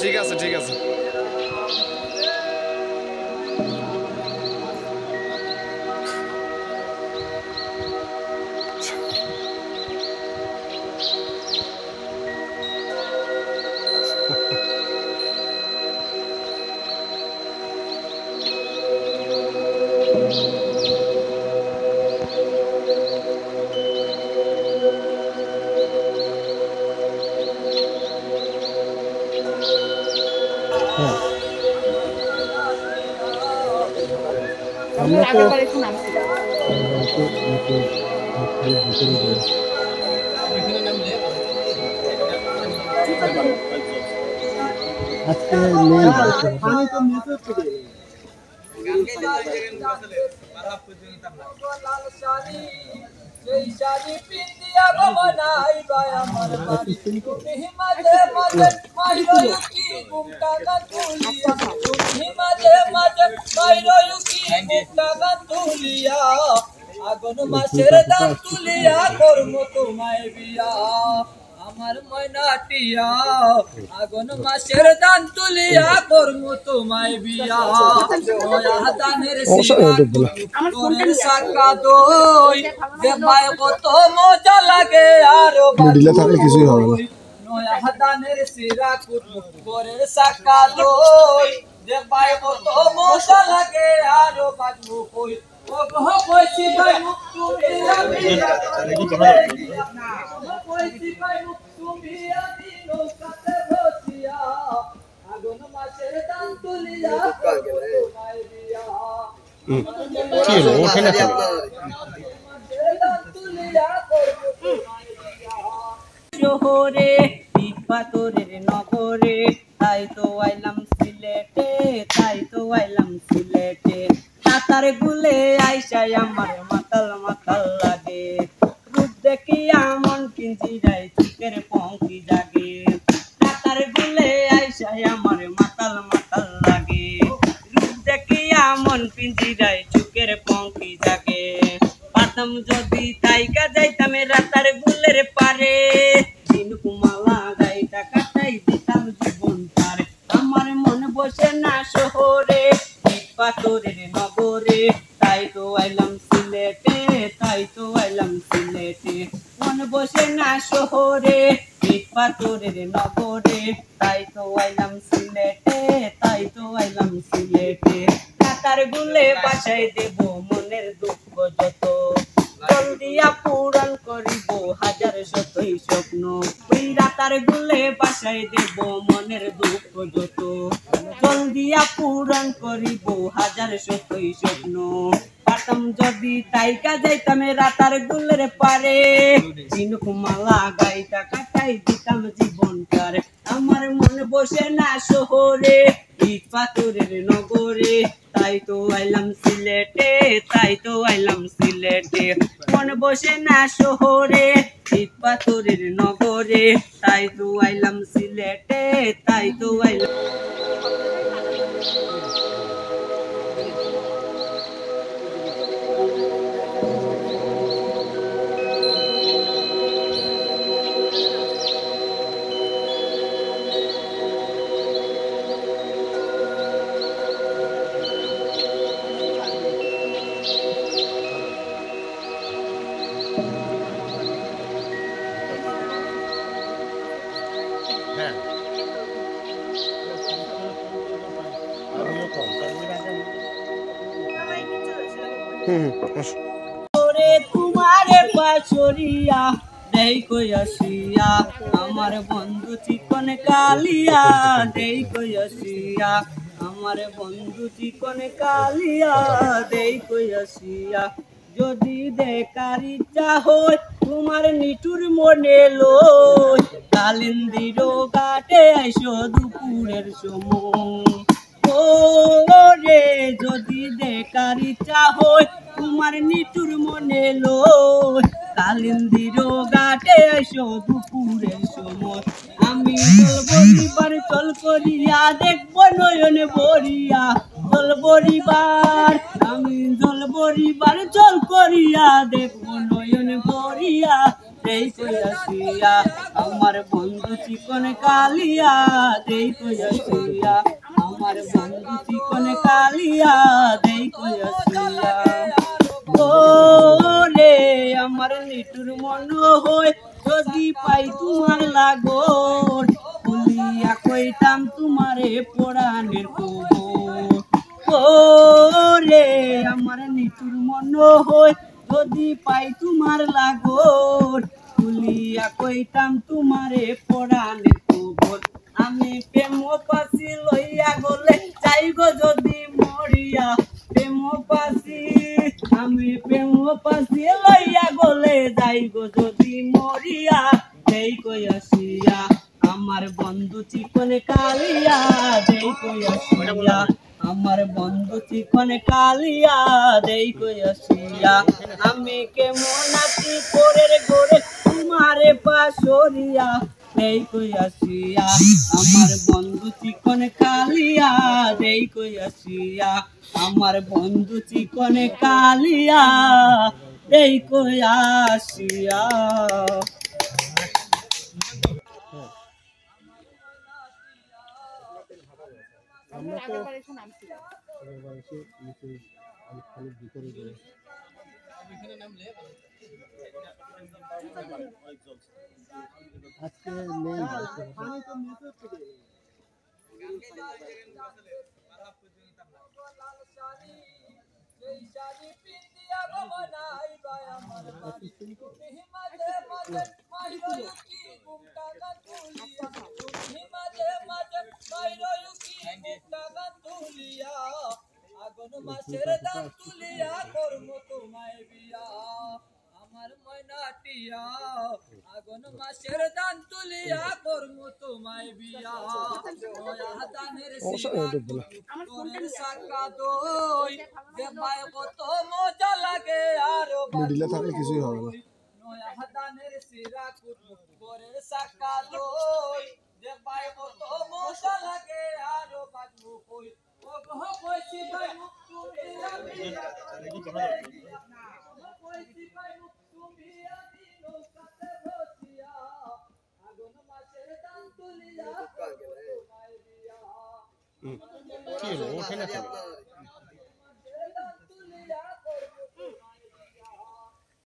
ঠিক আছে ঠিক আছে আমরা তো আজকে আগুন মাছের দাম তুলিয়া করবো তোমায় বিয়া আমার ময়নাটিয়া আগুন মাছের দান তুলিয়া করবো তোমায় বিয়া দানের তোরের সাকা দই দেবায় কত মজা লাগে আরো কিছুই হবে না নয়া দানের সিরা কুটুরের সাকা দই দেবায় কত মজা লাগে আরো বাজবো কই ও গহ কইছি ভাই মুখ তুমি কইছি ভাই মুখ তুমি আদি নৌকাতে বসিয়া আগুন মাছের দান তুলিয়া তোমায় দিয়া কি হলো ওঠে না শহরে পাথরের নগরে তাই তো আইলাম সিলেটে তাই তো আইলাম সিলেটে তাতার গুলে আইসাই আমার মাতাল মাতাল লাগে রূপ দেখিয়া মন পিঞ্জিরায় চুকের পঙ্কি জাগে তাতার গুলে আইসাই আমার মাতাল মাতাল লাগে রূপ দেখিয়া মন পিঞ্জিরায় চুকের পঙ্কি জাগে পাতাম যদি তাইকা যাইতাম রাতার গুলের পারে কুমালা গাইটা কাটাই দিতাম জীবন তার আমার মন বসে না শহরে পাথরের নগরে তাই তো আইলাম সিলেটে তাই তো আইলাম সিলেটে মন বসে না শহরে পাথরের নগরে তাই তো আইলাম সিলেটে তাই তো আইলাম সিলেটে টাকার গুলে বাসায় দেব মনের দুঃখ যত জলদিয়া পূরণ করিব হাজার শতই স্বপ্ন ওই রাতার গুলে বাসায় দেব মনের দুঃখ যত জলদিয়া পূরণ করিব হাজার শতই স্বপ্ন পাতাম যদি তাইকা যাইতাম রাতার গুলের পারে চিনুকুমালা গাইটা কাটাই দিতাম জীবনটার আমার মন বসে না শহরে পাথরের নগরে তাই তো আইলাম সিলেটে তাই তো আইলাম সিলেটে মন বসে না শহরে পাথরের নগরে তাই তো আইলাম সিলেটে তাই তো আইলাম তোমারে পাশরিয়া দেই কইয়াছিয়া আমার বন্ধু চিকন কালিয়া দেই কইয়াছিয়া আমার বন্ধু চিকন কালিয়া দেই কইয়াছিয়া যদি দেখার ইচ্ছা হয় তোমার নিঠুর মনে লই কালিন্দির ঘাটে আইসো দুপুরের সময় রে যদি দেখার ইচ্ছা হয় তোমার নিঠুর মনে লই কালিন্দির ঘাটে আইসো দুপুরের সময় আমি চলবো চল করিয়া দেখবো নয়নে ভরিয়া চলবো রিবার আমি চলবো চল করিয়া দেখবো নয়নে ভরিয়া দেই কইয়া আমার বন্ধু চিকন কালিয়া দেই কইয়া আমার বন্ধু চিকন কালিয়া দেই কইয়া ওরে আমার নিটুর মন হয় যদি পাই তোমার লাগর বলিয়া কইতাম তোমারে পরাণের খবর ওরে আমার নিটুর মন হয় যদি পাই তোমার লাগর বলিয়া কইতাম তোমারে পরাণের খবর আমি প্রেম পাশি লইয়া গলে যাই গো যদি মরিয়া প্রেম পাশি আমি প্রেম পাশি লইয়া গলে যাই গো যদি মরিয়া দেই কইয়া আমার বন্ধু চিকন কালিয়া দেই কইয়া আমার বন্ধু চিকন কালিয়া দেই কইয়া আমি কেমন আছি পরের গোরে তোমারে পাশরিয়া দেই কইয়া আমার বন্ধু চিকন কালিয়া দেই কইয়া আমার বন্ধু চিকন কালিয়া দেই কইয়া আজকে নেই আগুন মাছের দাম তুলিয়া কর্ম তোমায় বিয়া আমার ময়নাটিয়া আগুন মাছের দান তুলিয়া কর্ম তোমায় বিয়া নয়া দানের তোরের সাকা দই দেবায় কত মজা লাগে আরো মিডিলে থাকলে কিছুই হবে না নয়া দানের সিরা কুটুরের সাকা দই দেবায় কত মজা লাগে আরো বাজু কই ও গো কইছি ভাই মুখ তুমি আমি কইছি ভাই মুখ তুমি আমি নৌকাতে বসিয়া আগুন মাছের দান তুলিয়া তোমায় দিয়া কি হলো ওঠে না